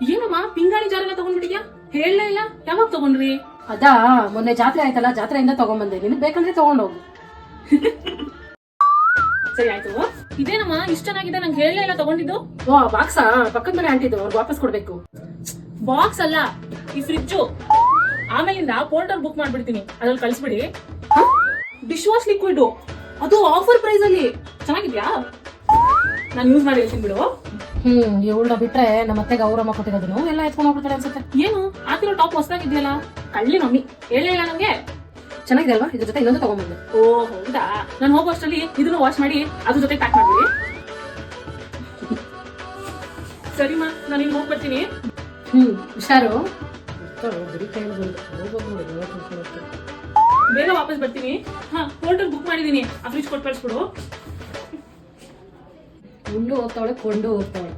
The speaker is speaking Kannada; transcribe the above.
ಏನಮ್ಮ ಪಿಂಗಾಣಿ ಜಾರೆಲ್ಲ ತಗೊಂಡ್ಬಿಟ್ಟಿದ್ಯಾ? ಹೇಳಲೇ ಇಲ್ಲ. ಯಾವಾಗ ತಗೊಂಡ್ರಿ? ಅದಾ ಮೊನ್ನೆ ಜಾತ್ರೆ ಆಯ್ತಲ್ಲ, ಜಾತ್ರೆಯಿಂದ ತಗೊಂಡ್ಬಂದೆ. ನಿನಗೆ ಬೇಕಂದ್ರೆ ತಗೊಂಡೋಗು. ಸರಿ ಆಯ್ತು. ಇದೇನಮ್ಮ ಇಷ್ಟ ಚೆನ್ನಾಗಿದೆ, ನಂಗೆ ಹೇಳಲೇ ಇಲ್ಲ ತಗೊಂಡಿದ್ದು. ವಾ ಬಾಕ್ಸಾ? ಪಕ್ಕದ ಮನೆ ಆಂಟಿದ್ದು, ಅವ್ರಿಗೆ ವಾಪಸ್ ಕೊಡ್ಬೇಕು. ಬಾಕ್ಸ್ ಅಲ್ಲ, ಈ ಫ್ರಿಡ್ಜು. ಆಮೇಲಿಂದ ಪೋರ್ಟರ್ ಬುಕ್ ಮಾಡ್ಬಿಡ್ತೀನಿ, ಅದ್ರಲ್ಲಿ ಕಳಿಸ್ಬಿಡಿ. ಡಿಶ್ ವಾಶ್ ಲಿಕ್ವಿಡ್, ಅದು ಆಫರ್ ಪ್ರೈಸ್ ಅಲ್ಲಿ. ಚೆನ್ನಾಗಿದ್ಯಾ? ನಾನು ಯೂಸ್ ಮಾಡಿ ಹೇಳ್ತೀನಿ ಬಿಡು. ಇವಳ ಬಿಟ್ರೆ ನಮ್ಮ ಅತ್ತೆಗೆ ಅವರಮ್ಮ ಕೊಟ್ಟಿರೋದನ್ನು ಎಲ್ಲ ಎತ್ಕೊಂಡು ಹೋಗ್ಬಿಡ್ತಾರೆ ಅನ್ಸುತ್ತೆ. ಏನು ಹಾಕಿರೋ ಟಾಪ್ ಹೊಸದಾಗಿದ್ಯಲ್ಲ, ಕಳ್ಳಿ ಮಮ್ಮಿ. ಹೇಳೇ ಇಲ್ಲ ನಂಗೆ. ಚೆನ್ನಾಗಿದೆ ಅಲ್ವಾ? ಇದ್ರ ಜೊತೆ ಇನ್ನೊಂದು ತಗೊಂಡ್ಬಂದೆ. ಓ ಹೌದಾ? ನಾನು ಹೋಗೋ ಅಷ್ಟರಲ್ಲಿ ಇದನ್ನು ವಾಶ್ ಮಾಡಿ ಅದ್ರ ಜೊತೆ ಪ್ಯಾಕ್ ಮಾಡ್ಬಿಡಿ. ಸರಿಮಾ, ನಾನು ಇಲ್ಲಿ ಹೋಗಿ ಬರ್ತೀನಿ. ಹುಷಾರು. ಬೇಗ ವಾಪಸ್ ಬರ್ತೀನಿ. ಹಾ, ಹೋಟೆಲ್ ಬುಕ್ ಮಾಡಿದೀನಿ, ಆ ಫ್ರಿಜ್ ಕೊಟ್ಟು ಕಳಿಸ್ಬಿಡು. ಉಂಡು ಹೋಗ್ತಾವಳೆ, ಕೊಂಡು ಹೋಗ್ತಾವಳೆ.